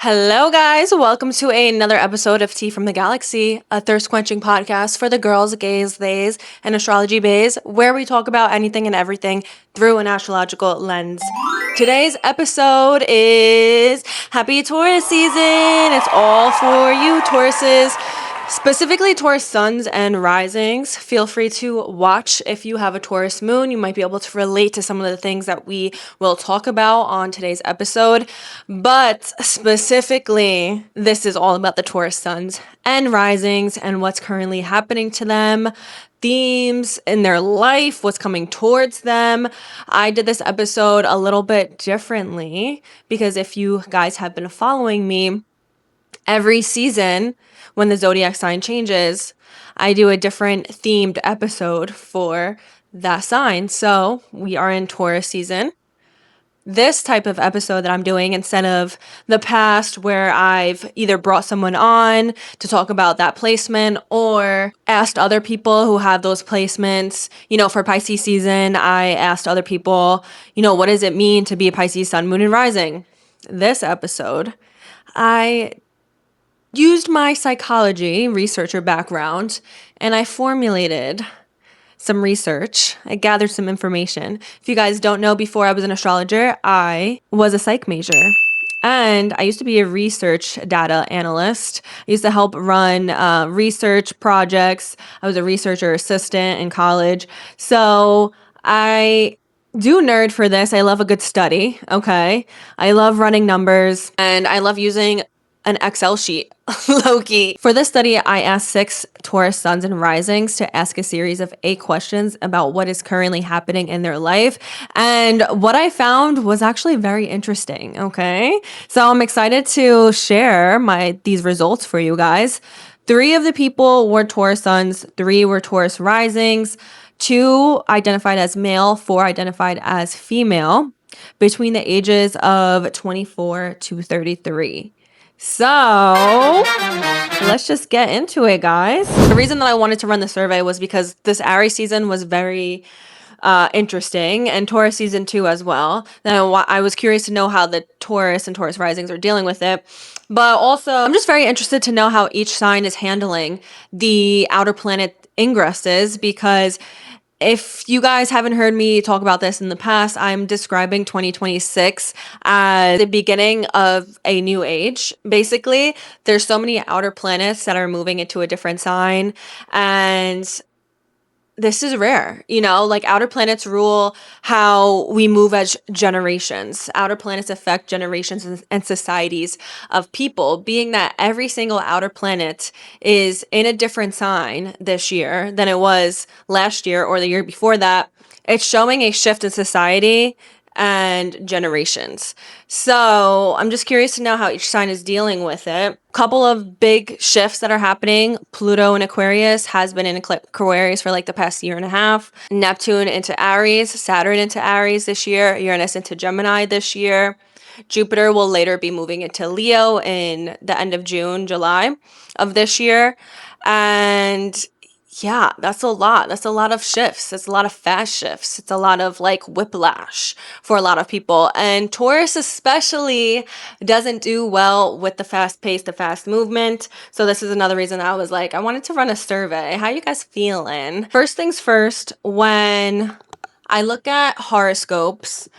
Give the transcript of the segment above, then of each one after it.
Hello, guys. Welcome to another episode of Tea from the Galaxy, a thirst-quenching podcast for the girls, gays, theys, and astrology baes, where we talk about anything and everything through an astrological lens. Today's episode is Happy Taurus season. It's all for you, Tauruses. Specifically Taurus Suns and Risings. Feel free to watch if you have a Taurus moon. You might be able to relate to some of the things that we will talk about on today's episode. But specifically, this is all about the Taurus Suns and Risings and what's currently happening to them, themes in their life, what's coming towards them. I did this episode a little bit differently because if you guys have been following me, every season, when the zodiac sign changes, I do a different themed episode for that sign. So we are in Taurus season. This type of episode that I'm doing, instead of the past where I've either brought someone on to talk about that placement or asked other people who have those placements, for Pisces season, I asked other people, what does it mean to be a Pisces sun, moon, and rising? This episode, I used my psychology researcher background and I formulated some research. I gathered some information. If you guys don't know, before I was an astrologer, I was a psych major. And I used to be a research data analyst. I used to help run research projects. I was a researcher assistant in college. So I do nerd for this. I love a good study, okay? I love running numbers and I love using an Excel sheet, low-key. For this study, I asked 6 Taurus Suns and Risings to ask a series of 8 questions about what is currently happening in their life. And what I found was actually very interesting, okay? So I'm excited to share these results for you guys. 3 of the people were Taurus Suns, 3 were Taurus Risings, 2 identified as male, 4 identified as female, between the ages of 24 to 33. So let's just get into it, guys. The reason that I wanted to run the survey was because this Aries season was very interesting, and Taurus season 2 as well. Then I was curious to know how the Taurus and Taurus risings are dealing with it. But also, I'm just very interested to know how each sign is handling the outer planet ingresses, because if you guys haven't heard me talk about this in the past, I'm describing 2026 as the beginning of a new age. Basically, there's so many outer planets that are moving into a different sign, and this is rare, like outer planets rule how we move as generations. Outer planets affect generations and societies of people, being that every single outer planet is in a different sign this year than it was last year or the year before that. It's showing a shift in society and generations. So I'm just curious to know how each sign is dealing with it. Couple of big shifts that are happening. Pluto in Aquarius has been in Aquarius for like the past year and a half. Neptune into Aries, Saturn into Aries this year, Uranus into Gemini this year. Jupiter will later be moving into Leo in the end of June, July of this year. And yeah, that's a lot. That's a lot of shifts. It's a lot of fast shifts. It's a lot of like whiplash for a lot of people. And Taurus especially doesn't do well with the fast pace, the fast movement. So this is another reason I was like, I wanted to run a survey. How you guys feeling? First things first, when I look at horoscopes,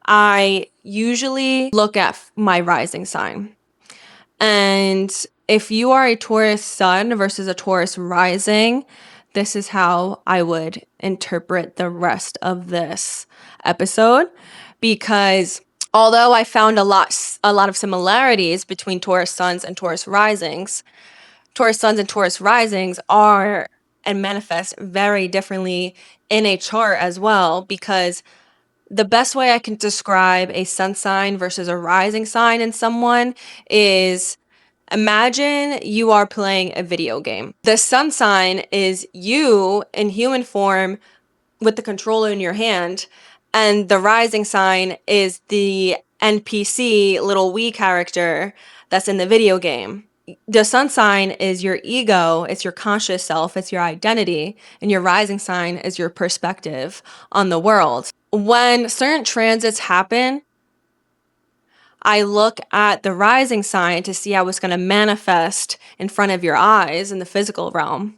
I usually look at my rising sign. And if you are a Taurus sun versus a Taurus rising, this is how I would interpret the rest of this episode. Because although I found a lot of similarities between Taurus suns and Taurus risings and Taurus risings are and manifest very differently in a chart as well. Because the best way I can describe a sun sign versus a rising sign in someone is, imagine you are playing a video game. The sun sign is you in human form with the controller in your hand, and the rising sign is the NPC little Wii character that's in the video game. The sun sign is your ego, it's your conscious self, it's your identity, and your rising sign is your perspective on the world. When certain transits happen, I look at the rising sign to see how it's going to manifest in front of your eyes in the physical realm.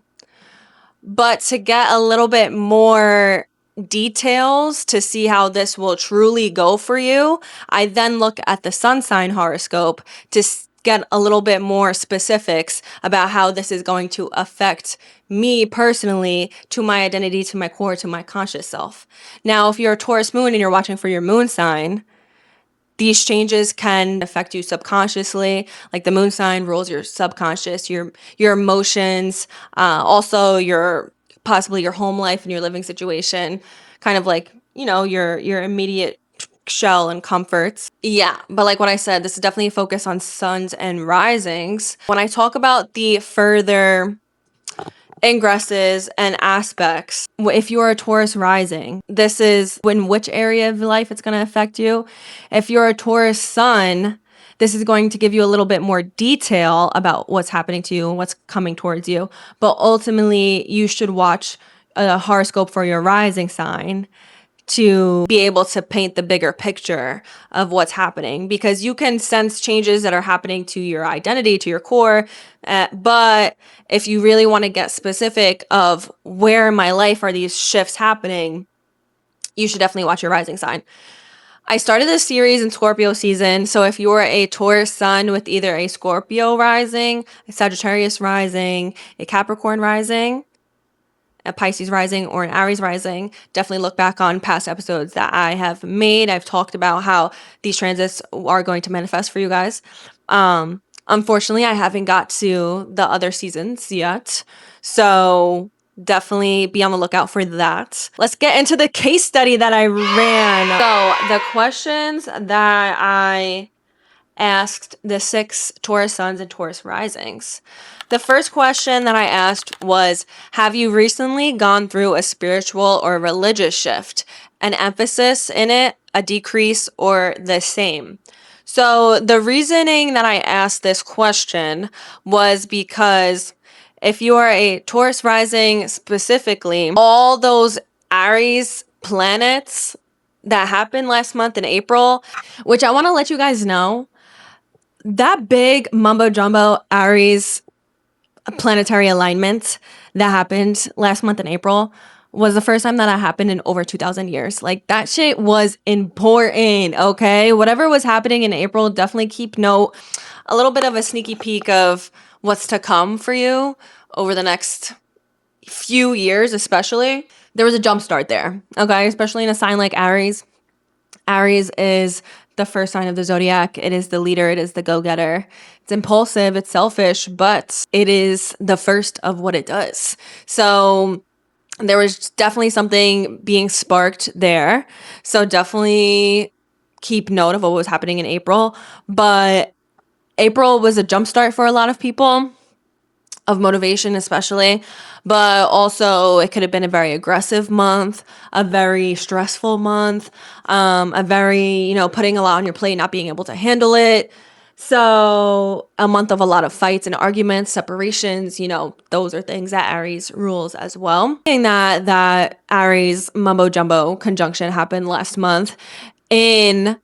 But to get a little bit more details to see how this will truly go for you, I then look at the sun sign horoscope to get a little bit more specifics about how this is going to affect me personally, to my identity, to my core, to my conscious self. Now, if you're a Taurus moon and you're watching for your moon sign, these changes can affect you subconsciously. Like the moon sign rules your subconscious, your emotions, also your possibly your home life and your living situation, kind of like, you know, your immediate shell and comforts. Yeah, but like what I said, this is definitely a focus on suns and risings. When I talk about the further ingresses and aspects, if you're a Taurus rising, this is in which area of life it's going to affect you. If you're a Taurus sun, this is going to give you a little bit more detail about what's happening to you and what's coming towards you. But ultimately, you should watch a horoscope for your rising sign to be able to paint the bigger picture of what's happening, because you can sense changes that are happening to your identity, to your core. But if you really want to get specific of where in my life are these shifts happening, you should definitely watch your rising sign. I started this series in Scorpio season. So if you're a Taurus sun with either a Scorpio rising, a Sagittarius rising, a Capricorn rising, a Pisces rising, or an Aries rising, definitely look back on past episodes that I have made. I've talked about how these transits are going to manifest for you guys. Unfortunately, I haven't got to the other seasons yet. So definitely be on the lookout for that. Let's get into the case study that I ran. So the questions that I asked the 6 Taurus suns and Taurus risings. The first question that I asked was, have you recently gone through a spiritual or religious shift? An emphasis in it, a decrease, or the same? So the reasoning that I asked this question was because if you are a Taurus rising specifically, all those Aries planets that happened last month in April, which I want to let you guys know, that big mumbo jumbo Aries planetary alignment that happened last month in April was the first time that happened in over 2,000 years. Like, that shit was important, okay? Whatever was happening in April, definitely keep note. A little bit of a sneaky peek of what's to come for you over the next few years, especially. There was a jump start there, okay? Especially in a sign like Aries. Aries is the first sign of the zodiac. It is the leader. It is the go-getter. It's impulsive. It's selfish, but it is the first of what it does. So there was definitely something being sparked there. So definitely keep note of what was happening in April. But April was a jumpstart for a lot of people, of motivation especially, but also it could have been a very aggressive month, a very stressful month, a very, putting a lot on your plate, not being able to handle it. So a month of a lot of fights and arguments, separations, those are things that Aries rules as well. And that Aries mumbo jumbo conjunction happened last month in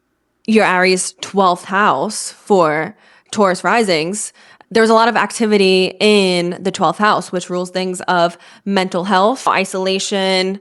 your Aries 12th house for Taurus risings. There's a lot of activity in the 12th house, which rules things of mental health, isolation,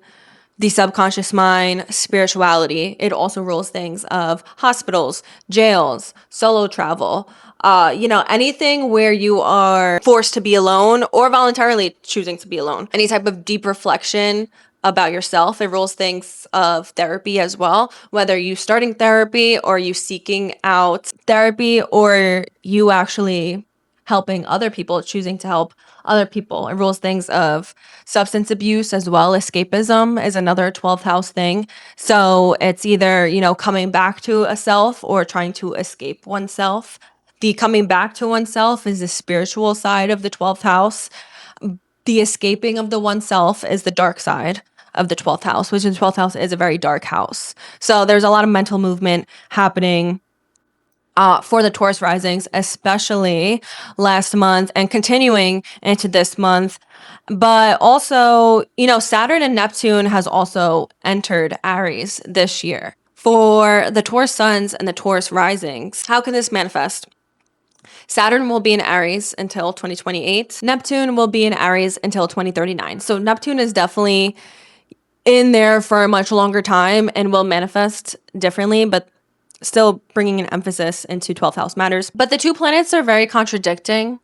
the subconscious mind, spirituality. It also rules things of hospitals, jails, solo travel, anything where you are forced to be alone or voluntarily choosing to be alone. Any type of deep reflection about yourself. It rules things of therapy as well, whether you starting therapy or you seeking out therapy or you actually helping other people, choosing to help other people. It rules things of substance abuse as well. Escapism is another 12th house thing. So it's either, coming back to a self or trying to escape oneself. The coming back to oneself is the spiritual side of the 12th house. The escaping of the oneself is the dark side of the 12th house, which in 12th house is a very dark house. So there's a lot of mental movement happening for the Taurus risings, especially last month and continuing into this month. But also, Saturn and Neptune has also entered Aries this year For the Taurus Suns and the Taurus Risings, how can this manifest? Saturn will be in Aries until 2028. Neptune will be in Aries until 2039. So Neptune is definitely in there for a much longer time and will manifest differently, but still bringing an emphasis into 12th house matters. But the two planets are very contradicting.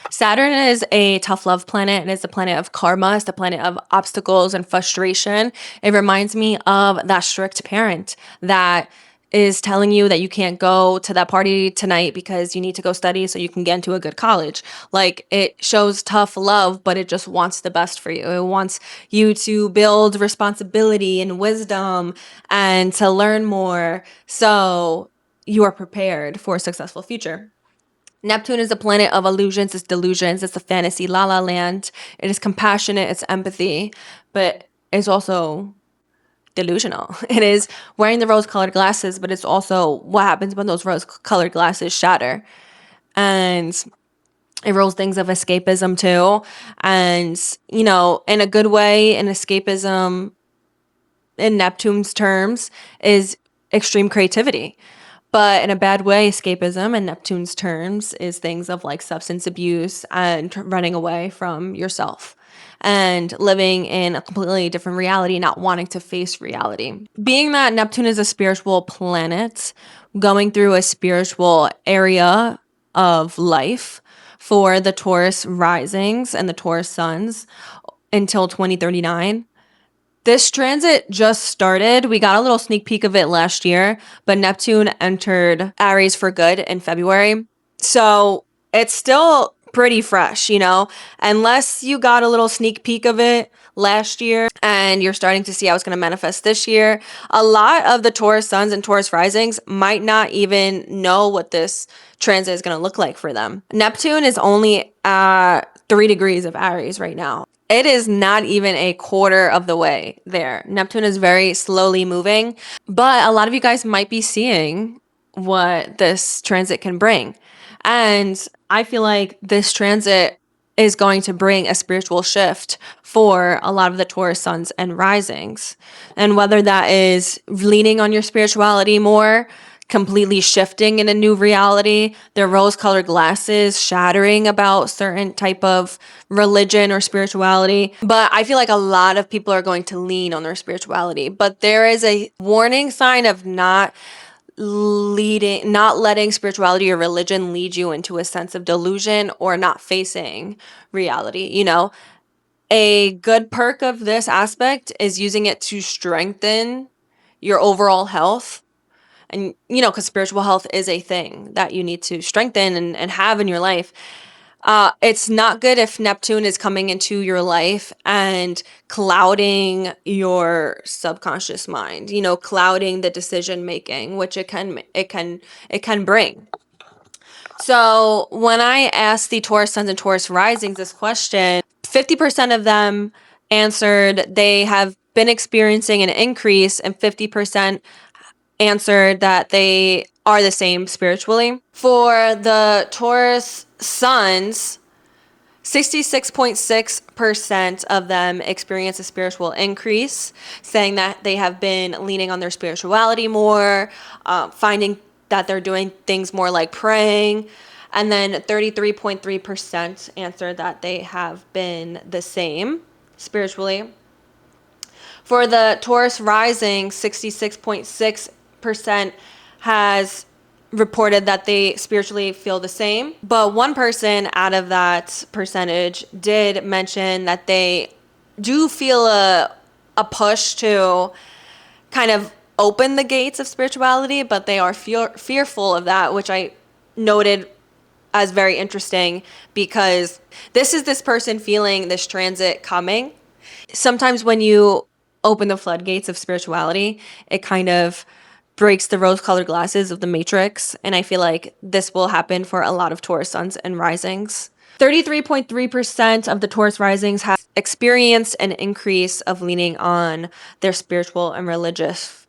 Saturn is a tough love planet, and it's the planet of karma. It's the planet of obstacles and frustration. It reminds me of that strict parent that is telling you that you can't go to that party tonight because you need to go study so you can get into a good college. Like, it shows tough love, but it just wants the best for you. It wants you to build responsibility and wisdom and to learn more so you are prepared for a successful future. Neptune is a planet of illusions, it's delusions, it's a fantasy, la la land. It is compassionate, it's empathy, but it's also delusional. It is wearing the rose-colored glasses, but it's also what happens when those rose-colored glasses shatter. And it rolls things of escapism too. And, you know, in a good way, an escapism in Neptune's terms is extreme creativity. But in a bad way, escapism in Neptune's terms is things of like substance abuse and running away from yourself and living in a completely different reality, not wanting to face reality. Being that Neptune is a spiritual planet, going through a spiritual area of life for the Taurus risings and the Taurus suns until 2039. This transit just started. We got a little sneak peek of it last year, but Neptune entered Aries for good in February. So it's still pretty fresh, you know, unless you got a little sneak peek of it last year and you're starting to see how it's going to manifest this year. A lot of the Taurus suns and Taurus risings might not even know what this transit is going to look like for them. Neptune is only at 3 degrees of Aries right now. It is not even a quarter of the way there. Neptune is very slowly moving, but a lot of you guys might be seeing what this transit can bring. And I feel like this transit is going to bring a spiritual shift for a lot of the Taurus suns and risings. And whether that is leaning on your spirituality more, completely shifting in a new reality, their rose-colored glasses shattering about certain type of religion or spirituality. But I feel like a lot of people are going to lean on their spirituality. But there is a warning sign of not letting spirituality or religion lead you into a sense of delusion or not facing reality. You know, a good perk of this aspect is using it to strengthen your overall health. And, you know, because spiritual health is a thing that you need to strengthen and have in your life. It's not good if Neptune is coming into your life and clouding your subconscious mind, you know, clouding the decision making, which it can bring. So when I asked the Taurus Suns and Taurus Risings this question, 50% of them answered they have been experiencing an increase, and 50% answered that they are the same spiritually. For the Taurus Suns, 66.6% of them experience a spiritual increase, saying that they have been leaning on their spirituality more, finding that they're doing things more like praying. And then 33.3% answered that they have been the same spiritually. For the Taurus rising, 66.6% has reported that they spiritually feel the same. But one person out of that percentage did mention that they do feel a push to kind of open the gates of spirituality, but they are fearful of that, which I noted as very interesting because this is this person feeling this transit coming. Sometimes when you open the floodgates of spirituality, it kind of breaks the rose-colored glasses of the matrix, and I feel like this will happen for a lot of Taurus suns and risings. 33.3% of the Taurus risings have experienced an increase of leaning on their spiritual and religious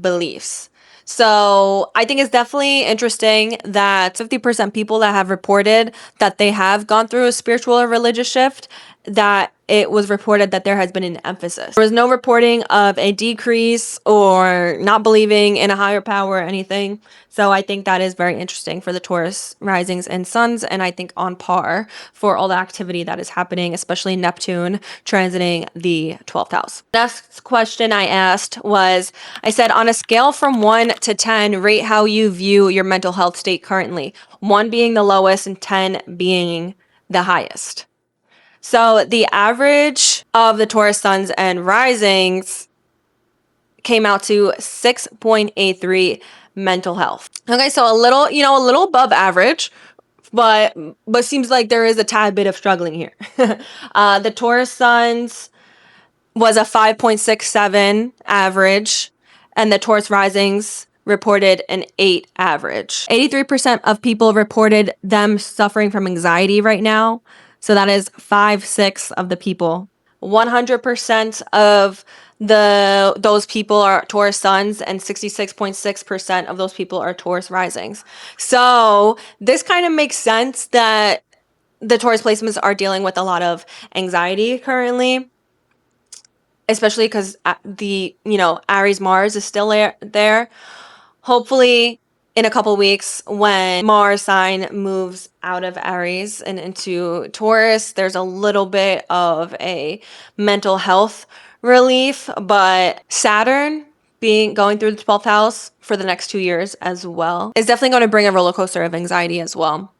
beliefs. So I think it's definitely interesting that 50% people that have reported that they have gone through a spiritual or religious shift, that it was reported that there has been an emphasis. There was no reporting of a decrease or not believing in a higher power or anything. So I think that is very interesting for the Taurus risings and suns, and I think on par for all the activity that is happening, especially Neptune transiting the 12th house. Next question I asked was, I said, on a scale from 1 to 10, rate how you view your mental health state currently. 1 being the lowest and 10 being the highest. So the average of the Taurus suns and risings came out to 6.83 mental health. Okay, so a little above average, but seems like there is a tad bit of struggling here. The Taurus suns was a 5.67 average, and the Taurus risings reported an 8 average. 83% of people reported them suffering from anxiety right now. So that is 5/6 of the people. 100% of those people are Taurus suns, and 66.6% of those people are Taurus risings. So this kind of makes sense that the Taurus placements are dealing with a lot of anxiety currently, especially because the Aries Mars is still there. Hopefully in a couple weeks, when Mars sign moves out of Aries and into Taurus, there's a little bit of a mental health relief. But Saturn going through the 12th house for the next 2 years as well is definitely going to bring a roller coaster of anxiety as well.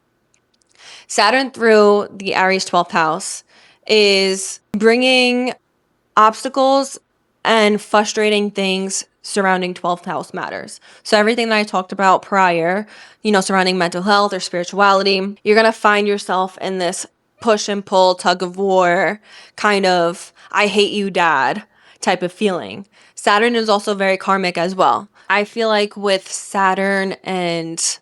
Saturn through the Aries 12th house is bringing obstacles and frustrating things surrounding 12th house matters. So everything that I talked about prior, surrounding mental health or spirituality, you're going to find yourself in this push and pull, tug of war, kind of I hate you, dad type of feeling. Saturn is also very karmic as well. I feel like with Saturn and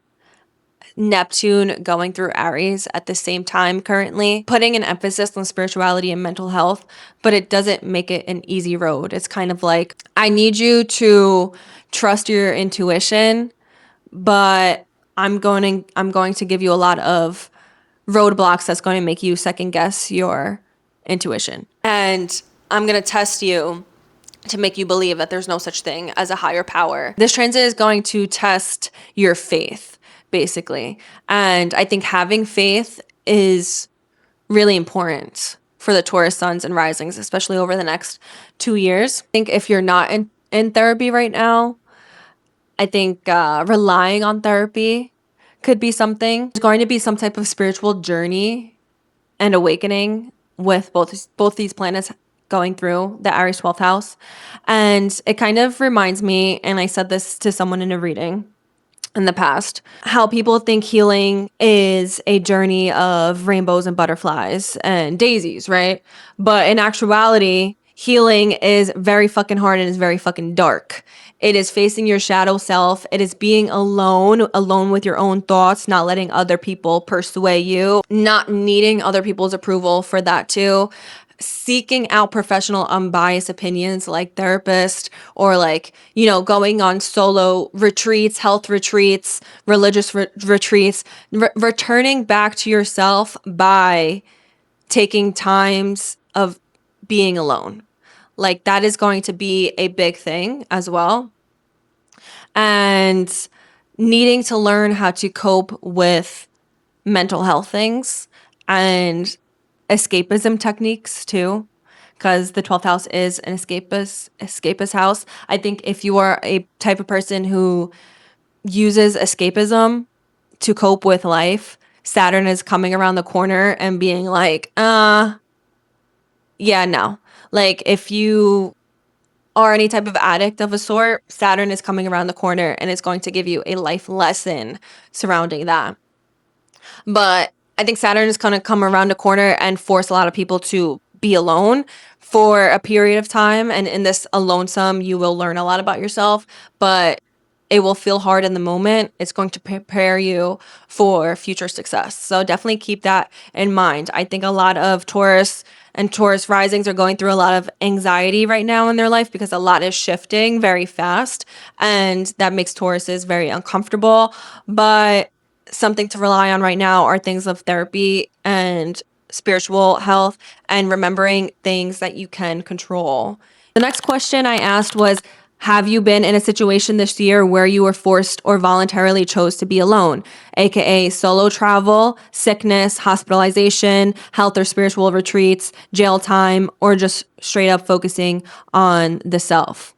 Neptune going through Aries at the same time currently, putting an emphasis on spirituality and mental health, but it doesn't make it an easy road. It's kind of like, I need you to trust your intuition, but I'm going to give you a lot of roadblocks that's going to make you second guess your intuition. And I'm going to test you to make you believe that there's no such thing as a higher power. This transit is going to test your faith, basically. And I think having faith is really important for the Taurus suns and risings, especially over the next 2 years. I think if you're not in therapy right now, I think relying on therapy could be something. There's going to be some type of spiritual journey and awakening with both these planets going through the Aries 12th house. And it kind of reminds me, and I said this to someone in a reading in the past, how people think healing is a journey of rainbows and butterflies and daisies, right? But in actuality, healing is very fucking hard and is very fucking dark. It is facing your shadow self. It is being alone with your own thoughts, not letting other people persuade you, not needing other people's approval for that too. Seeking out professional unbiased opinions like therapists, or going on solo retreats, health retreats, religious retreats, returning back to yourself by taking times of being alone. That is going to be a big thing as well. And needing to learn how to cope with mental health things and escapism techniques too, because the 12th house is an escapist house. I think if you are a type of person who uses escapism to cope with life, Saturn is coming around the corner and being like, yeah, no. If you are any type of addict of a sort, Saturn is coming around the corner and it's going to give you a life lesson surrounding that. But I think Saturn is going to come around the corner and force a lot of people to be alone for a period of time. And in this alonesome, you will learn a lot about yourself, but it will feel hard in the moment. It's going to prepare you for future success. So definitely keep that in mind. I think a lot of Taurus and Taurus risings are going through a lot of anxiety right now in their life because a lot is shifting very fast, and that makes Tauruses very uncomfortable. But something to rely on right now are things of therapy and spiritual health, and remembering things that you can control. The next question I asked was, have you been in a situation this year where you were forced or voluntarily chose to be alone, aka solo travel, sickness, hospitalization, health or spiritual retreats, jail time, or just straight up focusing on the self?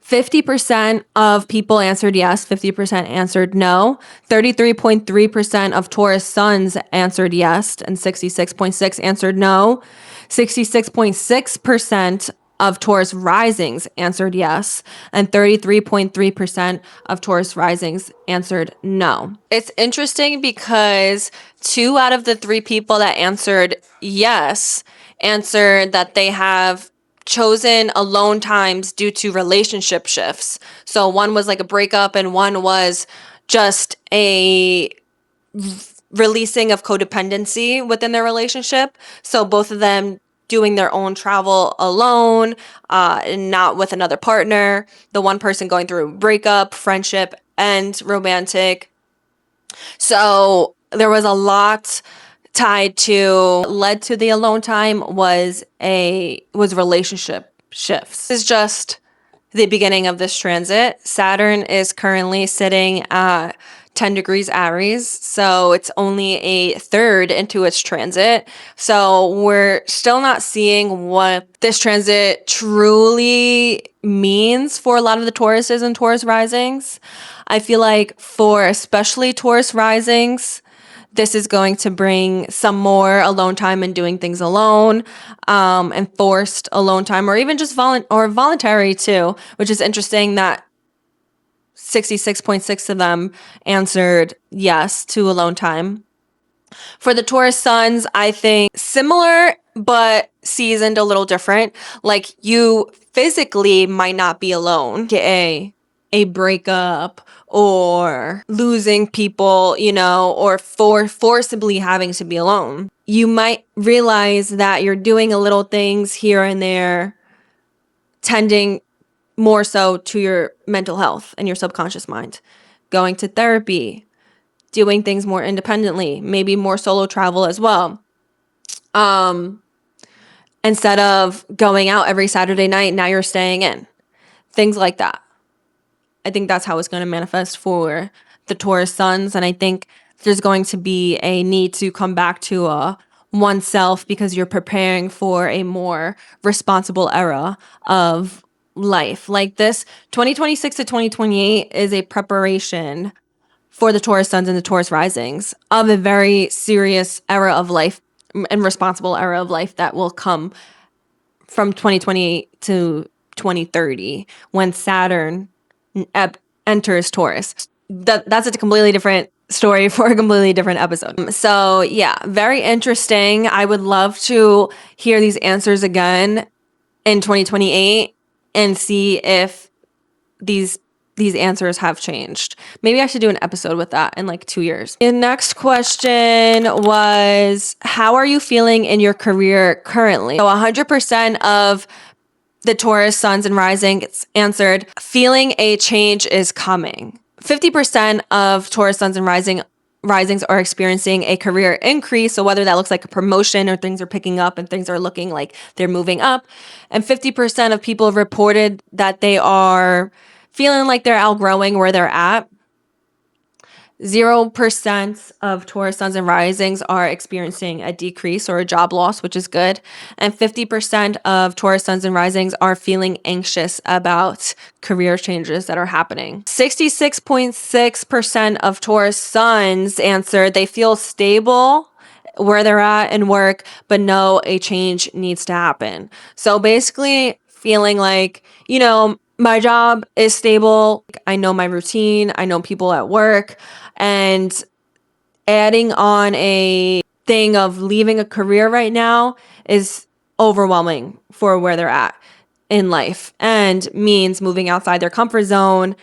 50% of people answered yes, 50% answered no. 33.3% of Taurus Suns answered yes, and 66.6% answered no. 66.6% of Taurus Risings answered yes, and 33.3% of Taurus Risings answered no. It's interesting because 2 out of the 3 people that answered yes answered that they have chosen alone times due to relationship shifts. So one was like a breakup and one was just a releasing of codependency within their relationship. So both of them doing their own travel alone, and not with another partner. The one person going through breakup, friendship, and romantic. So there was a lot tied to led to the alone time was relationship shifts. This is just the beginning of this transit. Saturn is currently sitting at 10 degrees Aries, so it's only a third into its transit. So we're still not seeing what this transit truly means for a lot of the Tauruses and Taurus risings. I feel like for especially Taurus risings, this is going to bring some more alone time and doing things alone, and forced alone time, or even just voluntary too, which is interesting that 66.6 of them answered yes to alone time. For the Taurus Suns, I think similar but seasoned a little different. Like, you physically might not be alone, aka a breakup or losing people, or forcibly having to be alone. You might realize that you're doing a little things here and there, tending more so to your mental health and your subconscious mind. Going to therapy, doing things more independently, maybe more solo travel as well. Instead of going out every Saturday night, now you're staying in. Things like that. I think that's how it's going to manifest for the Taurus Suns. And I think there's going to be a need to come back to oneself because you're preparing for a more responsible era of life. Like, this 2026 to 2028 is a preparation for the Taurus Suns and the Taurus Risings of a very serious era of life and responsible era of life that will come from 2028 to 2030 when Saturn enters Taurus. That's a completely different story for a completely different episode. So yeah, very interesting. I would love to hear these answers again in 2028 and see if these answers have changed. Maybe I should do an episode with that in like 2 years. The next question was, how are you feeling in your career currently? So 100% of the Taurus Suns and Risings answered, feeling a change is coming. 50% of Taurus Suns and Risings are experiencing a career increase. So whether that looks like a promotion or things are picking up and things are looking like they're moving up. And 50% of people reported that they are feeling like they're outgrowing where they're at. 0% of Taurus Suns and Risings are experiencing a decrease or a job loss, which is good. And 50% of Taurus Suns and Risings are feeling anxious about career changes that are happening. 66.6% of Taurus Suns answered they feel stable where they're at in work, but know a change needs to happen. So basically feeling like, my job is stable. I know my routine. I know people at work. And adding on a thing of leaving a career right now is overwhelming for where they're at in life and means moving outside their comfort zone.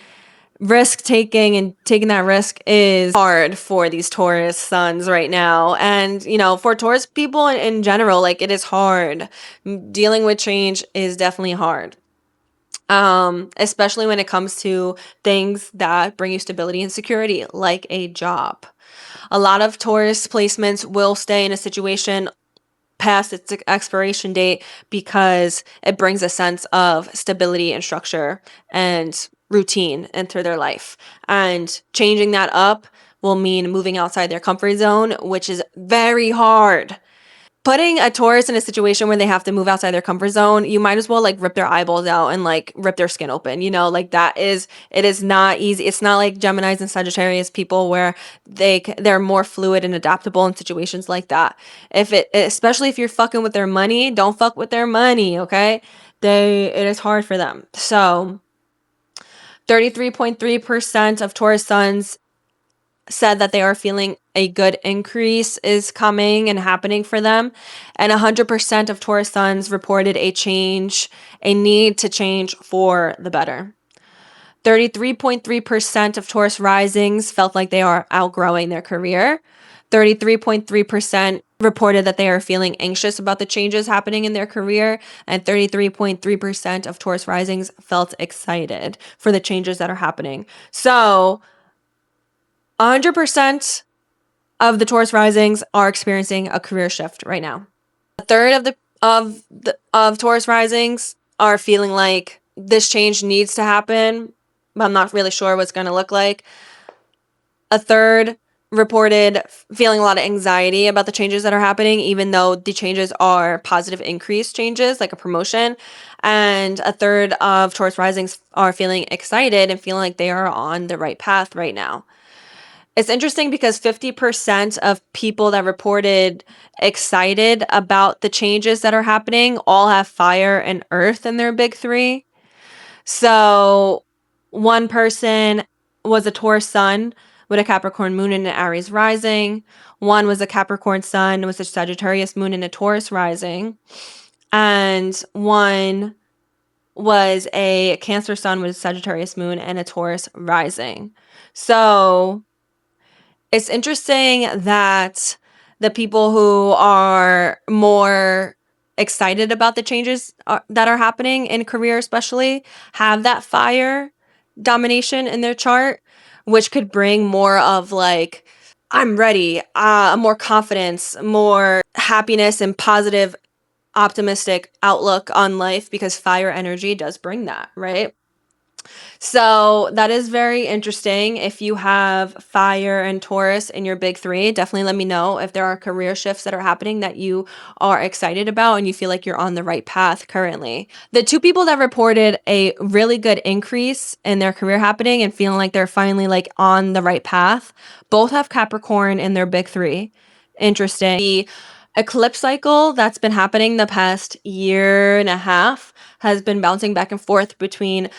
Risk taking and taking that risk is hard for these Taurus Suns right now. And, for Taurus people in general, like, it is hard. Dealing with change is definitely hard. especially when it comes to things that bring you stability and security, like a job. A lot of Taurus placements will stay in a situation past its expiration date because it brings a sense of stability and structure and routine into their life. And changing that up will mean moving outside their comfort zone, which is very hard. Putting a Taurus in a situation where they have to move outside their comfort zone, you might as well like rip their eyeballs out and like rip their skin open, like it is not easy. It's not like Geminis and Sagittarius people where they're more fluid and adaptable in situations like that. Especially if you're fucking with their money, don't fuck with their money, okay? It is hard for them. So 33.3% of Taurus Suns said that they are feeling a good increase is coming and happening for them. And 100% of Taurus Suns reported a need to change for the better. 33.3% of Taurus Risings felt like they are outgrowing their career. 33.3% reported that they are feeling anxious about the changes happening in their career. And 33.3% of Taurus Risings felt excited for the changes that are happening. So 100% of the Taurus risings are experiencing a career shift right now. A third of Taurus risings are feeling like this change needs to happen, but I'm not really sure what it's going to look like. A third reported feeling a lot of anxiety about the changes that are happening, even though the changes are positive increase changes, like a promotion. And a third of Taurus risings are feeling excited and feeling like they are on the right path right now. It's interesting because 50% of people that reported excited about the changes that are happening all have fire and earth in their big three. So one person was a Taurus sun with a Capricorn moon and an Aries rising. One was a Capricorn sun with a Sagittarius moon and a Taurus rising. And one was a Cancer sun with a Sagittarius moon and a Taurus rising. So it's interesting that the people who are more excited about the changes that are happening in career especially have that fire domination in their chart, which could bring more of like, I'm ready, more confidence, more happiness and positive, optimistic outlook on life because fire energy does bring that, right? So that is very interesting. If you have fire and Taurus in your big three, definitely let me know if there are career shifts that are happening that you are excited about and you feel like you're on the right path currently. The two people that reported a really good increase in their career happening and feeling like they're finally like on the right path, both have Capricorn in their big three. Interesting. The eclipse cycle that's been happening the past year and a half has been bouncing back and forth between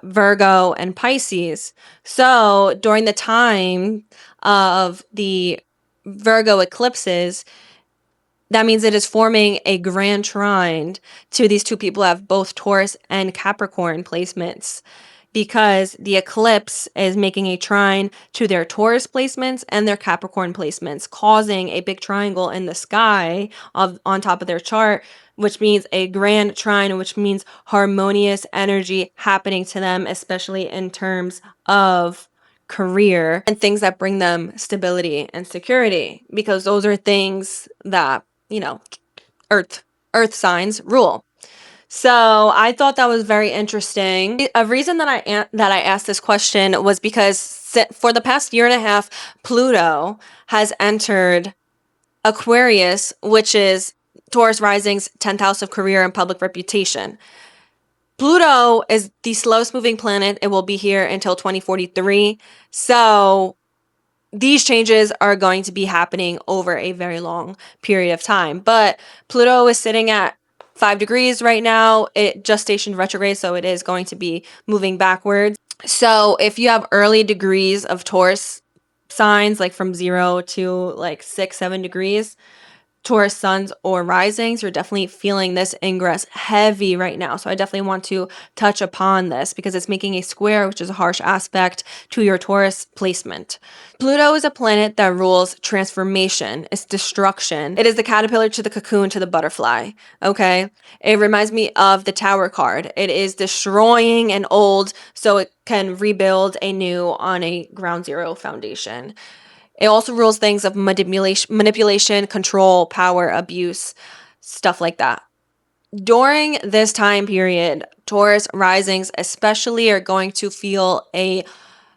Virgo and Pisces. So during the time of the Virgo eclipses, that means it is forming a grand trine to these two people who have both Taurus and Capricorn placements, because the eclipse is making a trine to their Taurus placements and their Capricorn placements, causing a big triangle in the sky on top of their chart, which means a grand trine, which means harmonious energy happening to them, especially in terms of career and things that bring them stability and security, because those are things that, earth signs rule. So I thought that was very interesting. A reason that I asked this question was because for the past year and a half, Pluto has entered Aquarius, which is Taurus rising's 10th house of career and public reputation. Pluto is the slowest moving planet. It will be here until 2043. So these changes are going to be happening over a very long period of time. But Pluto is sitting at 5 degrees right now. It just stationed retrograde, so it is going to be moving backwards. So if you have early degrees of Taurus signs, like from 0 to like 6, 7 degrees, Taurus Suns or Risings, you're definitely feeling this ingress heavy right now. So I definitely want to touch upon this because it's making a square, which is a harsh aspect to your Taurus placement. Pluto is a planet that rules transformation, it's destruction. It is the caterpillar to the cocoon to the butterfly, okay? It reminds me of the Tower card. It is destroying an old so it can rebuild a new on a ground zero foundation. It also rules things of manipulation, control, power, abuse, stuff like that. During this time period, Taurus risings especially are going to feel a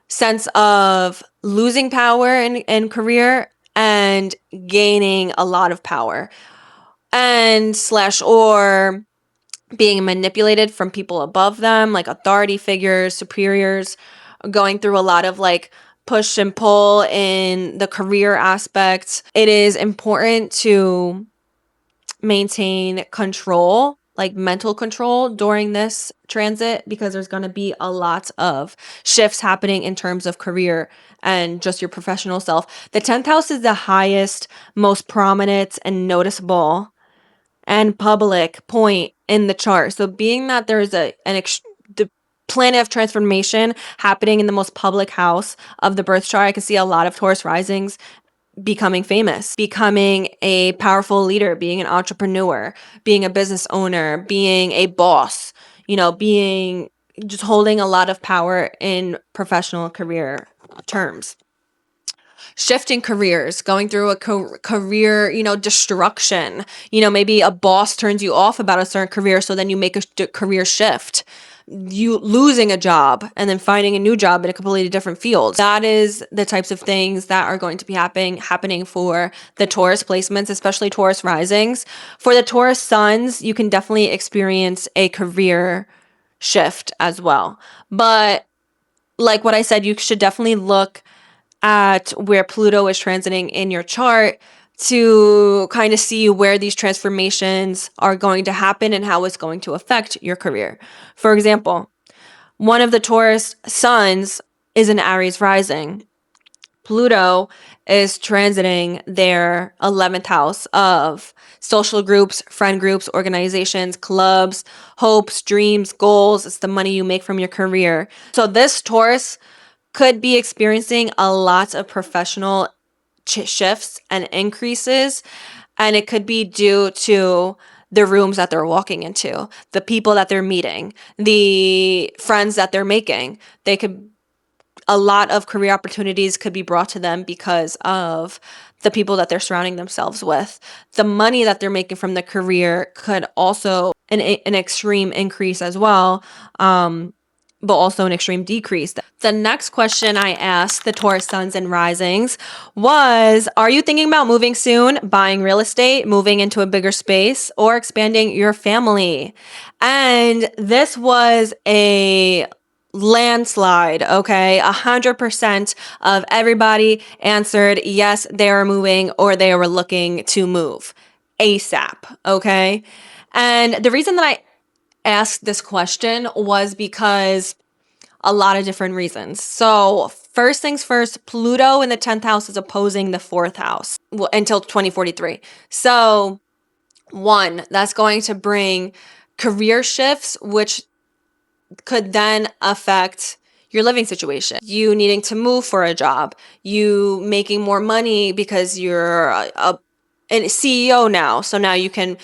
sense of losing power in career and gaining a lot of power and slash or being manipulated from people above them, like authority figures, superiors, going through a lot of like push and pull in the career aspect. It is important to maintain control, like mental control during this transit, because there's going to be a lot of shifts happening in terms of career and just your professional self. The 10th house is the highest, most prominent and noticeable and public point in the chart. So being that there's the planet of transformation happening in the most public house of the birth chart, I can see a lot of Taurus risings becoming famous, becoming a powerful leader, being an entrepreneur, being a business owner, being a boss, being just holding a lot of power in professional career terms. Shifting careers, going through a career, destruction. Maybe a boss turns you off about a certain career, so then you make a career shift. You losing a job and then finding a new job in a completely different field. That is the types of things that are going to be happening for the Taurus placements, especially Taurus risings. For the Taurus suns, you can definitely experience a career shift as well. But like what I said, you should definitely look at where Pluto is transiting in your chart to kind of see where these transformations are going to happen and how it's going to affect your career. For example, one of the Taurus suns is an Aries rising. Pluto is transiting their 11th house of social groups, friend groups, organizations, clubs, hopes, dreams, goals. It's the money you make from your career. So this Taurus could be experiencing a lot of professional shifts and increases, and it could be due to the rooms that they're walking into, the people that they're meeting, the friends that they're making. A lot of career opportunities could be brought to them because of the people that they're surrounding themselves with. The money that they're making from the career could also an extreme increase as well, but also an extreme decrease. The next question I asked the Taurus suns and risings was, are you thinking about moving soon, buying real estate, moving into a bigger space, or expanding your family? And this was a landslide, okay? 100% of everybody answered yes, they are moving or they were looking to move ASAP, okay? And the reason that I asked this question was because a lot of different reasons. So first things first, Pluto in the 10th house is opposing the 4th house until 2043. So one, that's going to bring career shifts, which could then affect your living situation. You needing to move for a job, you making more money because you're a CEO now. So now you can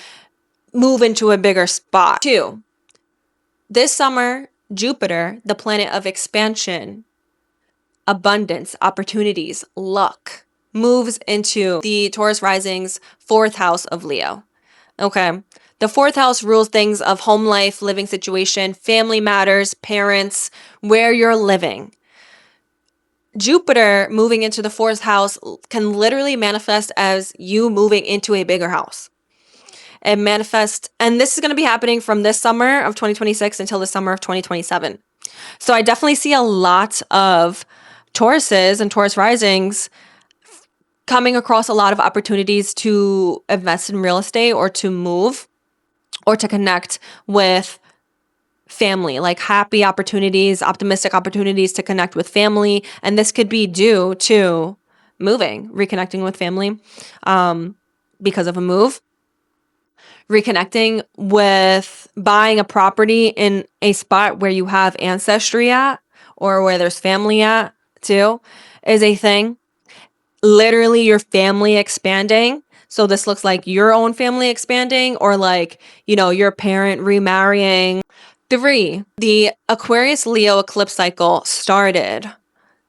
move into a bigger spot. Two, this summer, Jupiter, the planet of expansion, abundance, opportunities, luck, moves into the Taurus rising's 4th house of Leo. Okay. The 4th house rules things of home life, living situation, family matters, parents, where you're living. Jupiter moving into the 4th house can literally manifest as you moving into a bigger house. And manifest, and this is going to be happening from this summer of 2026 until the summer of 2027. So I definitely see a lot of Tauruses and Taurus risings coming across a lot of opportunities to invest in real estate or to move or to connect with family, like happy opportunities, optimistic opportunities to connect with family. And this could be due to moving, reconnecting with family. because of a move, reconnecting with buying a property in a spot where you have ancestry at or where there's family at too is a thing. Literally your family expanding. So this looks like your own family expanding or like, your parent remarrying. 3, the Aquarius Leo eclipse cycle started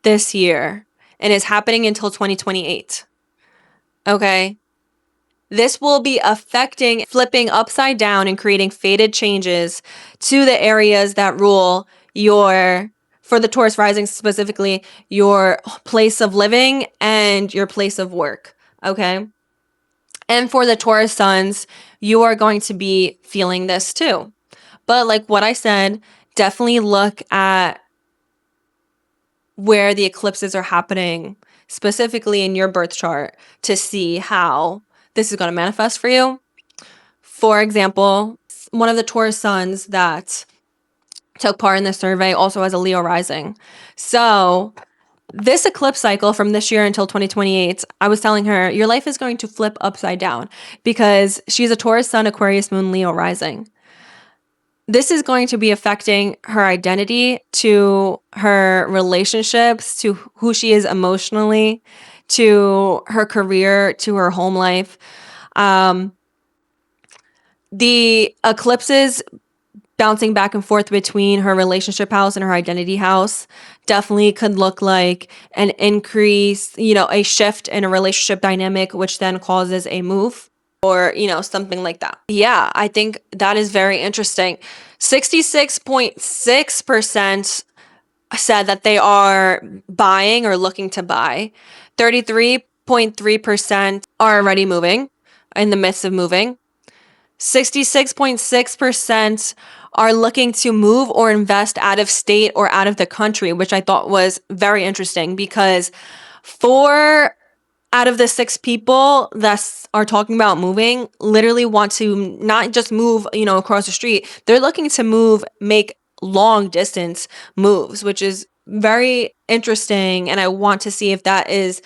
this year and is happening until 2028. Okay. This will be affecting, flipping upside down and creating fated changes to the areas that rule for the Taurus rising specifically, your place of living and your place of work. Okay. And for the Taurus suns, you are going to be feeling this too. But like what I said, definitely look at where the eclipses are happening specifically in your birth chart to see how this is going to manifest for you. For example, one of the Taurus suns that took part in this survey also has a Leo rising. So this eclipse cycle from this year until 2028, I was telling her, your life is going to flip upside down because she's a Taurus sun, Aquarius moon, Leo rising. This is going to be affecting her identity, to her relationships, to who she is emotionally, to her career, to her home life. The eclipses bouncing back and forth between her relationship house and her identity house definitely could look like an increase, a shift in a relationship dynamic, which then causes a move or, something like that. Yeah, I think that is very interesting. 66.6% said that they are buying or looking to buy. 33.3% are already moving, in the midst of moving. 66.6% are looking to move or invest out of state or out of the country, which I thought was very interesting because 4 out of the 6 people that are talking about moving literally want to not just move, across the street. They're looking to move, make long distance moves, which is very interesting. And I want to see if that is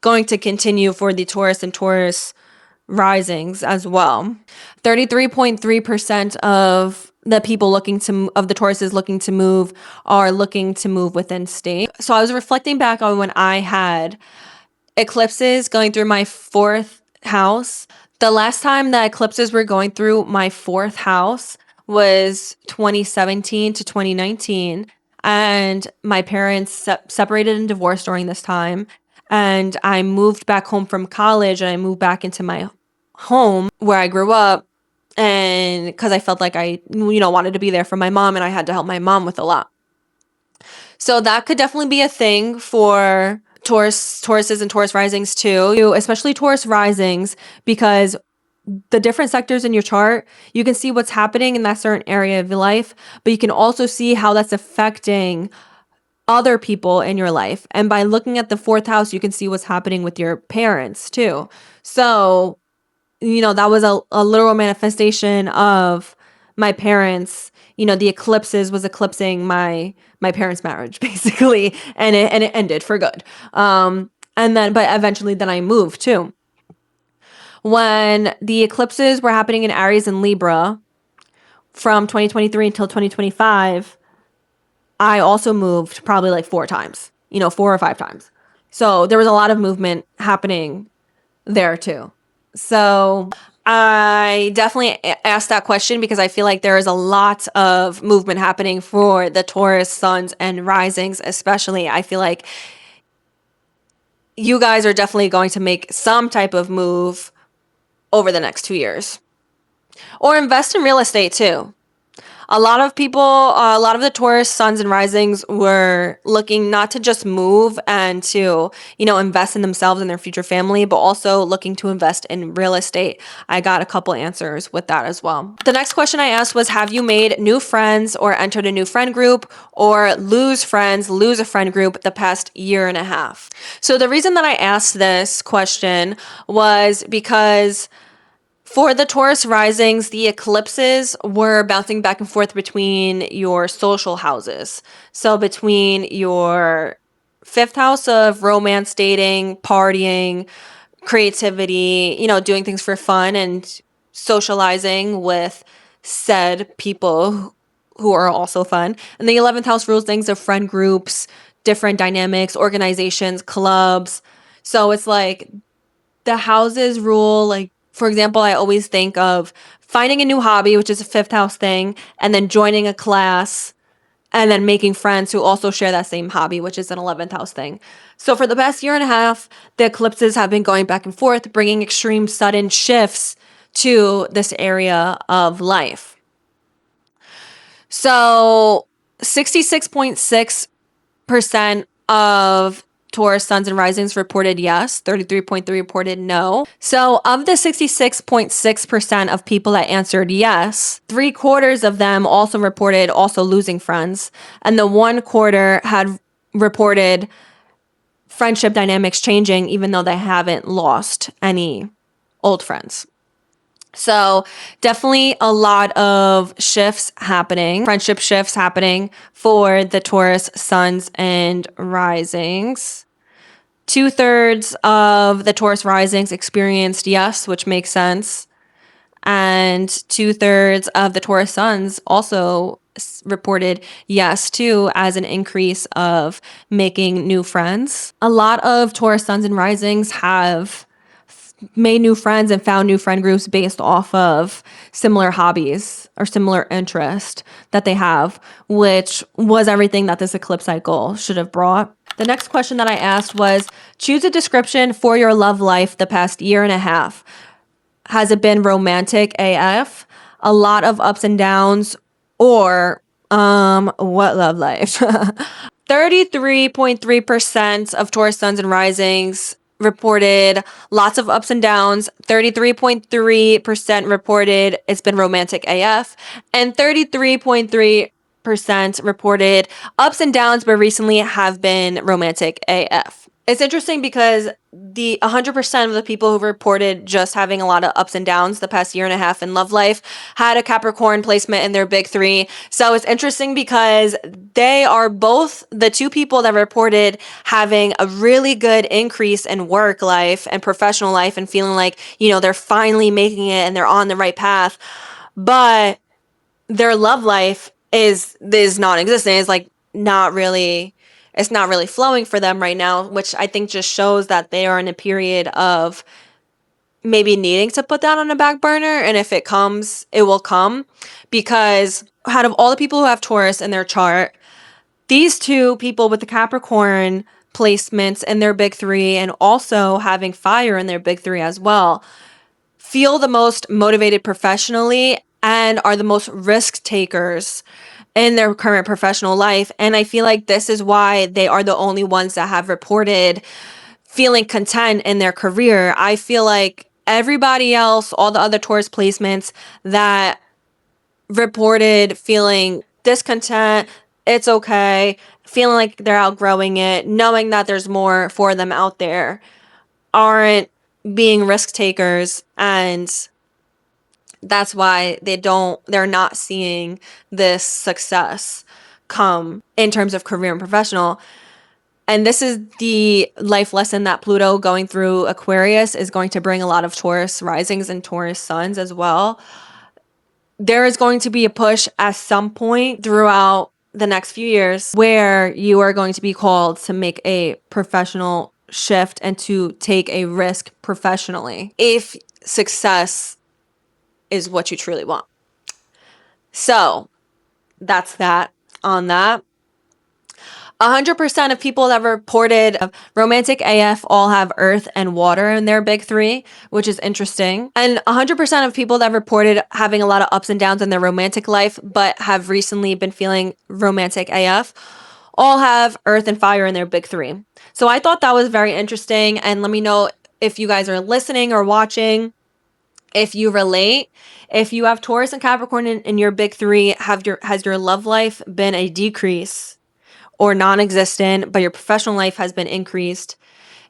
going to continue for the Taurus and Taurus risings as well. 33.3% of the people of the Tauruses looking to move are looking to move within state. So I was reflecting back on when I had eclipses going through my 4th house. The last time that eclipses were going through my 4th house was 2017 to 2019. And my parents separated and divorced during this time. And I moved back home from college and I moved back into my home where I grew up. And because I felt like I, wanted to be there for my mom and I had to help my mom with a lot. So that could definitely be a thing for Tauruses and Taurus risings too, especially Taurus risings, because the different sectors in your chart, you can see what's happening in that certain area of your life, but you can also see how that's affecting other people in your life. And by looking at the 4th house, you can see what's happening with your parents too. So, that was a literal manifestation of my parents. The eclipses was eclipsing my parents' marriage basically, and it ended for good. But eventually then I moved too. When the eclipses were happening in Aries and Libra from 2023 until 2025, I also moved probably like 4 times, 4 or 5 times. So there was a lot of movement happening there too. So I definitely asked that question because I feel like there is a lot of movement happening for the Taurus suns and risings, especially. I feel like you guys are definitely going to make some type of move over the next 2 years. Or invest in real estate too. A lot of the Taurus suns and risings were looking not to just move and to, invest in themselves and their future family, but also looking to invest in real estate. I got a couple answers with that as well. The next question I asked was, have you made new friends or entered a new friend group or lose a friend group the past year and a half? So the reason that I asked this question was because for the Taurus risings, the eclipses were bouncing back and forth between your social houses. So between your 5th house of romance, dating, partying, creativity, doing things for fun and socializing with said people who are also fun. And the 11th house rules things of friend groups, different dynamics, organizations, clubs. So it's like the houses rule, like, for example, I always think of finding a new hobby, which is a 5th house thing, and then joining a class and then making friends who also share that same hobby, which is an 11th house thing. So for the past year and a half, the eclipses have been going back and forth, bringing extreme sudden shifts to this area of life. So 66.6% of Taurus Suns and Risings reported yes, 33.3% reported no. So of the 66.6% of people that answered yes, 3/4 of them also reported also losing friends. And the 1/4 had reported friendship dynamics changing even though they haven't lost any old friends. So definitely a lot of shifts happening, friendship shifts happening for the Taurus Suns and Risings. 2/3 of the Taurus Risings experienced yes, which makes sense. And 2/3 of the Taurus Suns also reported yes too, as an increase of making new friends. A lot of Taurus Suns and Risings have made new friends and found new friend groups based off of similar hobbies or similar interest that they have, which was everything that this eclipse cycle should have brought. The next question that I asked was, choose a description for your love life the past year and a half. Has it been romantic AF, a lot of ups and downs, or what love life? 33.3% of Taurus Suns and Risings reported lots of ups and downs. 33.3% reported it's been romantic AF. And 33.3% reported ups and downs, but recently have been romantic AF. It's interesting because the 100% of the people who reported just having a lot of ups and downs the past year and a half in love life had a Capricorn placement in their big three. So it's interesting because they are both the two people that reported having a really good increase in work life and professional life and feeling like, they're finally making it and they're on the right path. But their love life is non-existent. It's like it's not really flowing for them right now, which I think just shows that they are in a period of maybe needing to put that on a back burner. And if it comes, it will come. Because out of all the people who have Taurus in their chart, these two people with the Capricorn placements in their big three and also having fire in their big three as well, feel the most motivated professionally and are the most risk takers in their current professional life. And I feel like this is why they are the only ones that have reported feeling content in their career. I feel like everybody else, all the other Taurus placements that reported feeling discontent, it's okay, feeling like they're outgrowing it, knowing that there's more for them out there, aren't being risk takers, and that's why they're not seeing this success come in terms of career and professional. And this is the life lesson that Pluto going through Aquarius is going to bring a lot of Taurus risings and Taurus suns as well. There is going to be a push at some point throughout the next few years where you are going to be called to make a professional shift and to take a risk professionally if success is what you truly want. So that's that on that. 100% of people that reported romantic AF all have earth and water in their big three, which is interesting. And 100% of people that reported having a lot of ups and downs in their romantic life, but have recently been feeling romantic AF, all have earth and fire in their big three. So I thought that was very interesting. And let me know if you guys are listening or watching, if you relate. If you have Taurus and Capricorn in your big three, has your love life been a decrease or non-existent, but your professional life has been increased?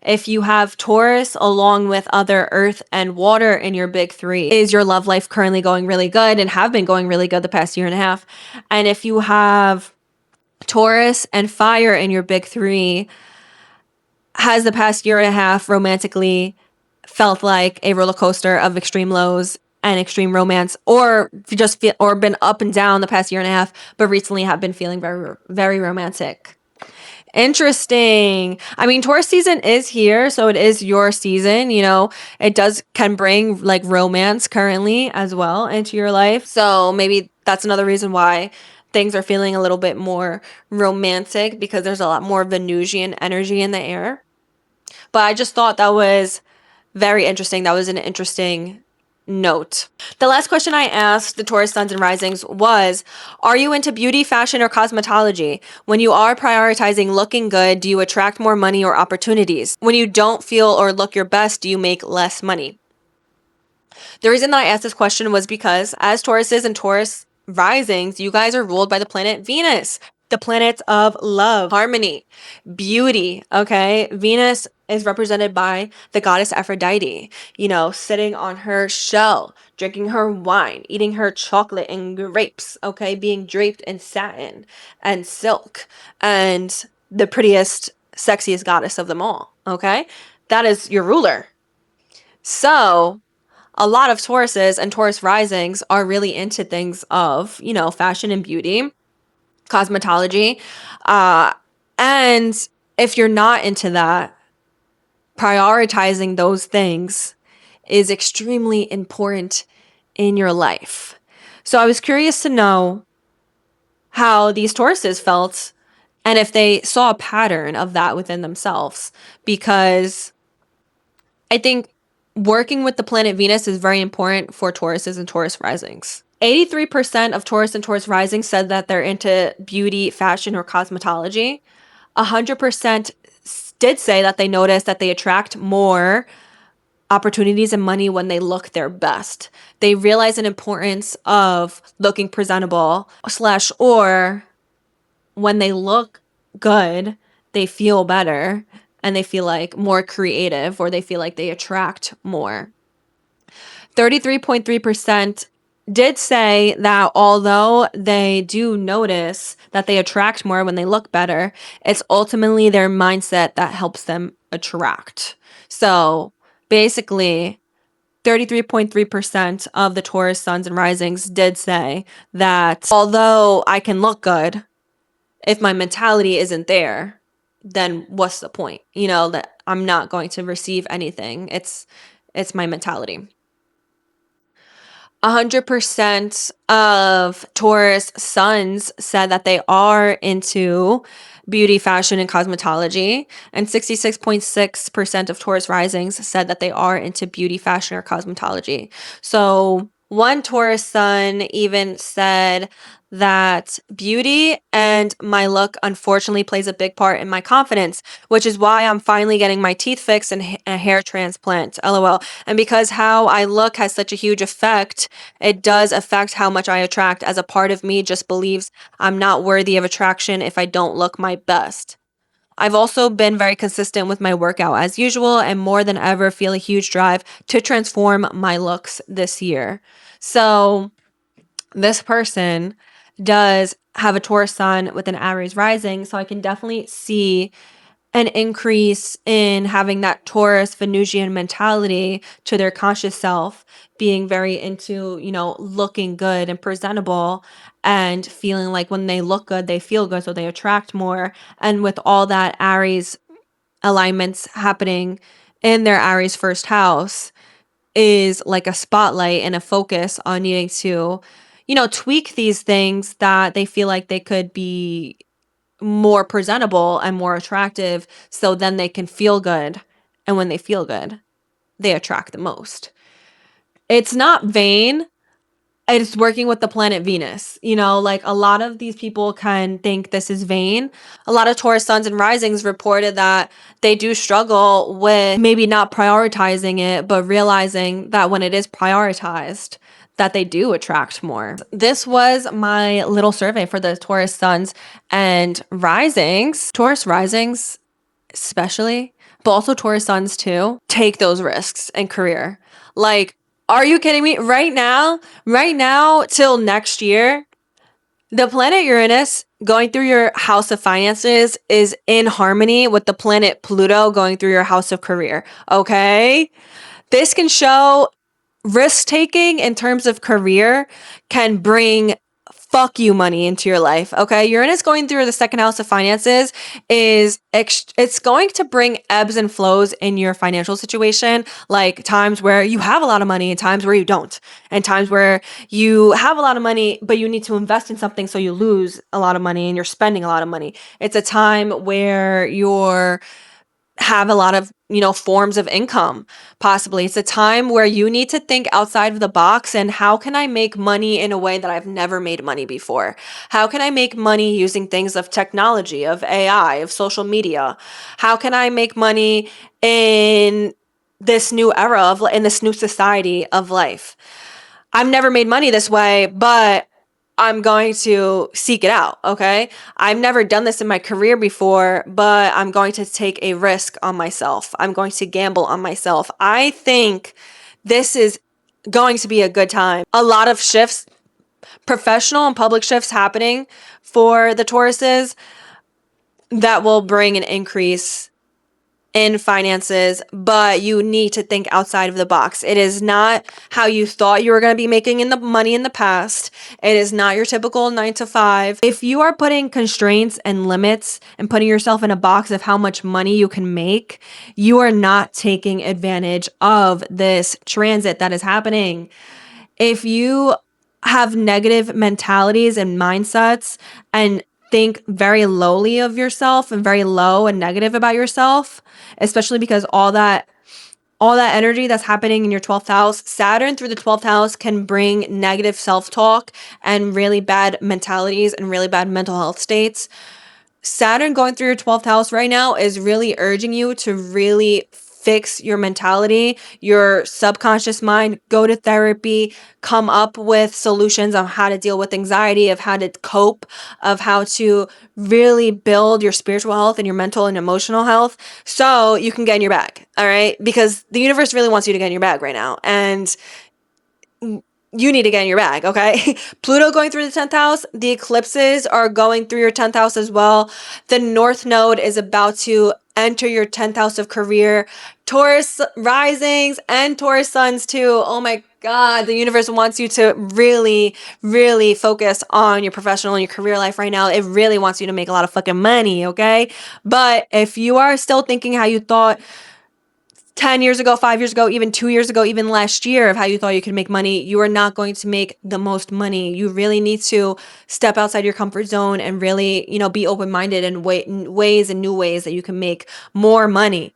If you have Taurus along with other earth and water in your big three, is your love life currently going really good and have been going really good the past year and a half? And if you have Taurus and fire in your big three, has the past year and a half romantically felt like a roller coaster of extreme lows and extreme romance, or just feel, or been up and down the past year and a half, but recently have been feeling very, very romantic. Interesting. I mean, Taurus season is here, so it is your season. You know, it can bring like romance currently as well into your life. So maybe that's another reason why things are feeling a little bit more romantic, because there's a lot more Venusian energy in the air. But I just thought that was very interesting. That was an interesting note. The last question I asked the Taurus Suns and Risings was, are you into beauty, fashion, or cosmetology? When you are prioritizing looking good, do you attract more money or opportunities? When you don't feel or look your best, do you make less money? The reason that I asked this question was because as Tauruses and Taurus Risings, you guys are ruled by the planet Venus, the planet of love, harmony, beauty, okay? Venus is represented by the goddess Aphrodite, you know, sitting on her shell, drinking her wine, eating her chocolate and grapes, okay? Being draped in satin and silk, and the prettiest, sexiest goddess of them all, okay? That is your ruler. So a lot of Tauruses and Taurus risings are really into things of, you know, fashion and beauty, cosmetology. And if you're not into that, prioritizing those things is extremely important in your life. So I was curious to know how these Tauruses felt and if they saw a pattern of that within themselves, because I think working with the planet Venus is very important for Tauruses and Taurus risings. 83% of Taurus and Taurus risings said that they're into beauty, fashion, or cosmetology. 100% did say that they noticed that they attract more opportunities and money when they look their best. They realize an importance of looking presentable / or when they look good, they feel better and they feel like more creative, or they feel like they attract more. 33.3% did say that although they do notice that they attract more when they look better, it's ultimately their mindset that helps them attract. So basically, 33.3% of the Taurus Suns and Risings did say that although I can look good, if my mentality isn't there, then what's the point? You know, that I'm not going to receive anything. It's my mentality. 100% of Taurus Suns said that they are into beauty, fashion, and cosmetology. And 66.6% of Taurus Risings said that they are into beauty, fashion, or cosmetology. So one Taurus Sun even said that beauty and my look unfortunately plays a big part in my confidence, which is why I'm finally getting my teeth fixed and a hair transplant, lol. And because how I look has such a huge effect, it does affect how much I attract, as a part of me just believes I'm not worthy of attraction if I don't look my best. I've also been very consistent with my workout as usual, and more than ever feel a huge drive to transform my looks this year. So this person does have a Taurus sun with an Aries rising, so I can definitely see an increase in having that Taurus Venusian mentality to their conscious self, being very into, you know, looking good and presentable and feeling like when they look good, they feel good, so they attract more. And with all that Aries alignments happening in their Aries first house is like a spotlight and a focus on needing to, you know, tweak these things that they feel like they could be more presentable and more attractive, so then they can feel good. And when they feel good, they attract the most. It's not vain. It's working with the planet Venus. You know, like a lot of these people can think this is vain. A lot of Taurus Suns and Risings reported that they do struggle with maybe not prioritizing it, but realizing that when it is prioritized, that they do attract more. This was my little survey for the Taurus Suns and Risings. Taurus Risings especially, but also Taurus Suns too, take those risks in career. Like, are you kidding me? Right now till next year, the planet Uranus going through your house of finances is in harmony with the planet Pluto going through your house of career. Okay? This can show risk taking in terms of career can bring fuck you money into your life. Okay. Uranus going through the second house of finances it's going to bring ebbs and flows in your financial situation, like times where you have a lot of money and times where you don't, and times where you have a lot of money, but you need to invest in something. So you lose a lot of money and you're spending a lot of money. It's a time where you're have a lot of, forms of income. Possibly it's a time where you need to think outside of the box and how can I make money in a way that I've never made money before? How can I make money using things of technology, of AI, of social media? How can I make money in this new era in this new society of life? I've never made money this way, but I'm going to seek it out, okay? I've never done this in my career before, but I'm going to take a risk on myself. I'm going to gamble on myself. I think this is going to be a good time. A lot of shifts, professional and public shifts happening for the Tauruses that will bring an increase in finances, but you need to think outside of the box. It is not how you thought you were going to be making money in the past. It is not your typical 9 to 5. If you are putting constraints and limits and putting yourself in a box of how much money you can make, you are not taking advantage of this transit that is happening. If you have negative mentalities and mindsets and think very lowly of yourself and very low and negative about yourself, especially because all that energy that's happening in your 12th house, Saturn through the 12th house can bring negative self-talk and really bad mentalities and really bad mental health states. Saturn going through your 12th house right now is really urging you to really fix your mentality, your subconscious mind, go to therapy, come up with solutions on how to deal with anxiety, of how to cope, of how to really build your spiritual health and your mental and emotional health so you can get in your bag. All right. Because the universe really wants you to get in your bag right now. And you need to get in your bag, okay? Pluto going through the 10th house. The eclipses are going through your 10th house as well. The North Node is about to enter your 10th house of career. Taurus Risings and Taurus Suns too. Oh my God, the universe wants you to really, really focus on your professional and your career life right now. It really wants you to make a lot of fucking money, okay? But if you are still thinking how you thought 10 years ago, 5 years ago, even 2 years ago, even last year, of how you thought you could make money, you are not going to make the most money. You really need to step outside your comfort zone and really, be open-minded in ways and new ways that you can make more money.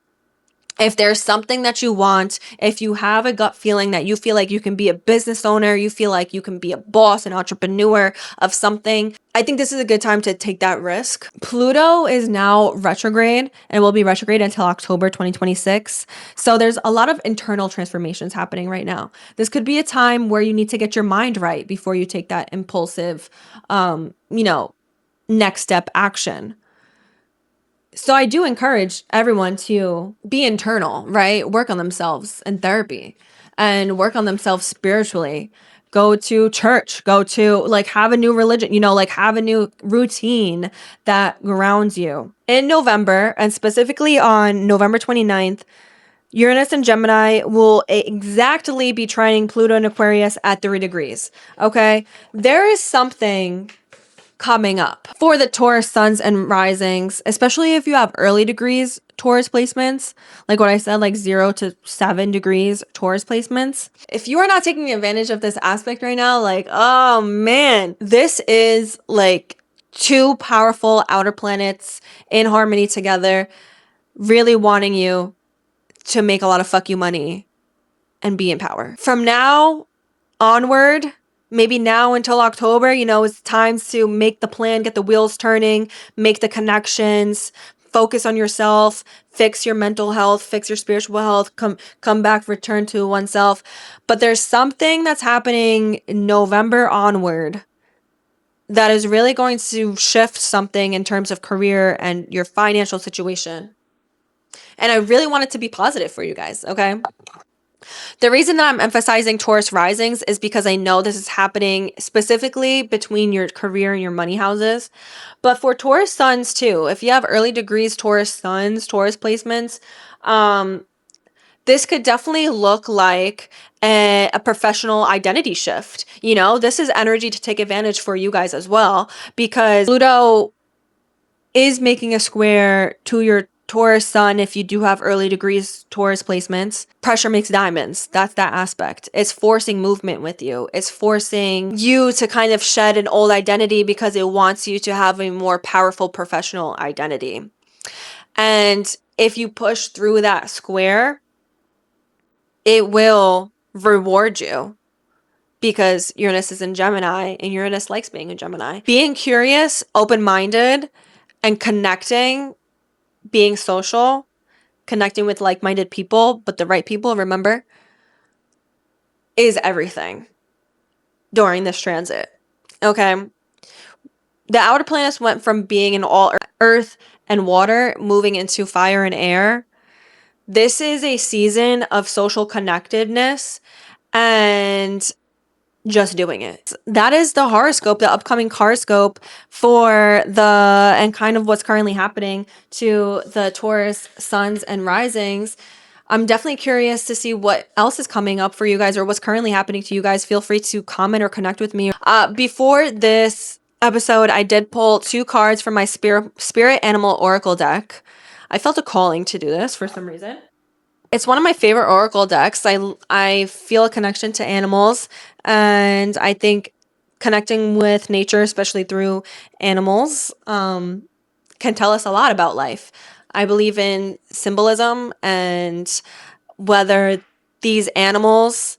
If there's something that you want, if you have a gut feeling that you feel like you can be a business owner, you feel like you can be a boss, an entrepreneur of something, I think this is a good time to take that risk. Pluto is now retrograde and will be retrograde until October 2026. So there's a lot of internal transformations happening right now. This could be a time where you need to get your mind right before you take that impulsive, next step action. So I do encourage everyone to be internal, right? Work on themselves in therapy and work on themselves spiritually. Go to church, have a new religion, have a new routine that grounds you. In November, and specifically on November 29th, Uranus and Gemini will exactly be trining Pluto and Aquarius at 3 degrees. Okay? There is something coming up for the Taurus Suns and Risings, especially if you have early degrees Taurus placements, like what I said, like 0 to 7 degrees Taurus placements. If you are not taking advantage of this aspect right now, oh man, this is like 2 powerful outer planets in harmony together, really wanting you to make a lot of fuck you money and be in power. From now onward, maybe now until October, it's time to make the plan, get the wheels turning, make the connections, focus on yourself, fix your mental health, fix your spiritual health, come back, return to oneself. But there's something that's happening in November onward that is really going to shift something in terms of career and your financial situation. And I really want it to be positive for you guys, okay? The reason that I'm emphasizing Taurus risings is because I know this is happening specifically between your career and your money houses. But for Taurus suns too, if you have early degrees Taurus suns, Taurus placements, this could definitely look like a professional identity shift. This is energy to take advantage for you guys as well, because Pluto is making a square to your Taurus sun. If you do have early degrees Taurus placements, pressure makes diamonds. That's that aspect. It's forcing movement with you. It's forcing you to kind of shed an old identity because it wants you to have a more powerful professional identity. And if you push through that square, it will reward you, because Uranus is in Gemini and Uranus likes being in Gemini. Being curious, open-minded, and connecting, being social, connecting with like-minded people, but the right people, remember, is everything during this transit. Okay? The outer planets went from being in all earth and water, moving into fire and air. This is a season of social connectedness and just doing it. That is the horoscope, the upcoming horoscope for and kind of what's currently happening to the Taurus Suns and Risings. I'm definitely curious to see what else is coming up for you guys or what's currently happening to you guys. Feel free to comment or connect with me. Before this episode, I did pull 2 cards from my Spirit Animal Oracle deck. I felt a calling to do this for some reason. It's one of my favorite oracle decks. I feel a connection to animals, and I think connecting with nature, especially through animals, can tell us a lot about life. I believe in symbolism, and whether these animals,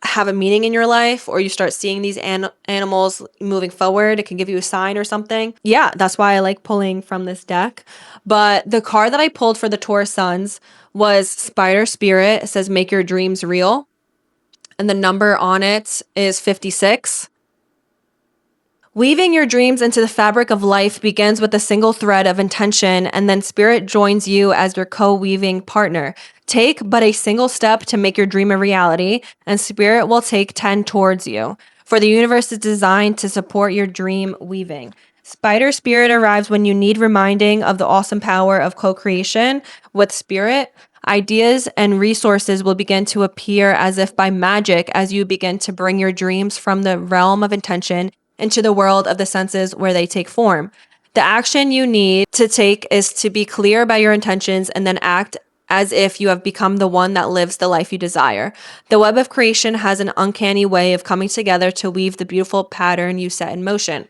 have a meaning in your life, or you start seeing these animals moving forward, it can give you a sign or something. Yeah, that's why I like pulling from this deck. But the card that I pulled for the Taurus Suns was Spider Spirit. It says, make your dreams real. And the number on it is 56. Weaving your dreams into the fabric of life begins with a single thread of intention, and then Spirit joins you as your co-weaving partner. Take but a single step to make your dream a reality, and Spirit will take 10 towards you. For the universe is designed to support your dream weaving. Spider Spirit arrives when you need reminding of the awesome power of co-creation. With Spirit, ideas and resources will begin to appear as if by magic as you begin to bring your dreams from the realm of intention into the world of the senses where they take form. The action you need to take is to be clear about your intentions and then act as if you have become the one that lives the life you desire. The web of creation has an uncanny way of coming together to weave the beautiful pattern you set in motion.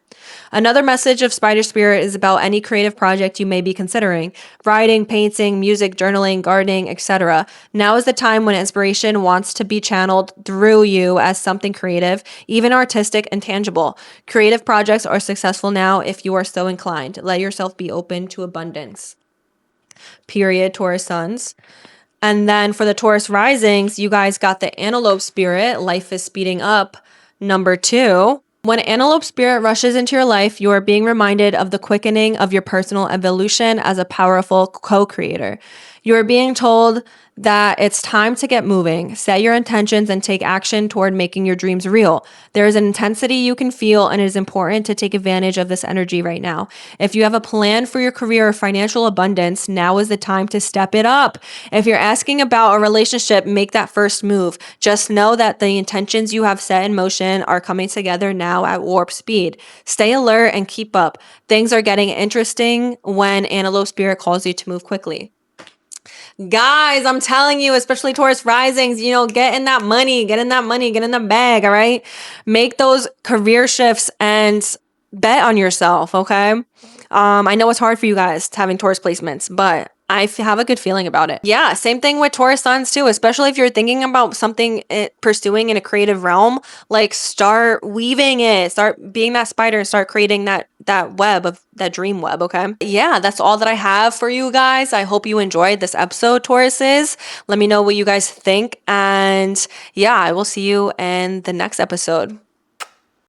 Another message of Spider Spirit is about any creative project you may be considering: writing, painting, music, journaling, gardening, etc. Now is the time when inspiration wants to be channeled through you as something creative, even artistic and tangible. Creative projects are successful now if you are so inclined. Let yourself be open to abundance. Period, Taurus Suns. And then for the Taurus Risings, you guys got the Antelope Spirit. Life is speeding up. Number 2. When Antelope Spirit rushes into your life, you are being reminded of the quickening of your personal evolution as a powerful co-creator. You are being told that it's time to get moving, set your intentions, and take action toward making your dreams real. There is an intensity you can feel, and it is important to take advantage of this energy right now. If you have a plan for your career or financial abundance, now is the time to step it up. If you're asking about a relationship, make that first move. Just know that the intentions you have set in motion are coming together now at warp speed. Stay alert and keep up. Things are getting interesting when Antelope Spirit calls you to move quickly. Guys, I'm telling you, especially Taurus Risings, get in that money, get in the bag, all right? Make those career shifts and bet on yourself, okay? I know it's hard for you guys having Taurus placements, but I have a good feeling about it. Yeah, same thing with Taurus Suns too, especially if you're thinking about something pursuing in a creative realm. Like, start weaving it, start being that spider, and start creating that web of that dream web, okay? Yeah, that's all that I have for you guys. I hope you enjoyed this episode, Tauruses. Let me know what you guys think, and yeah, I will see you in the next episode.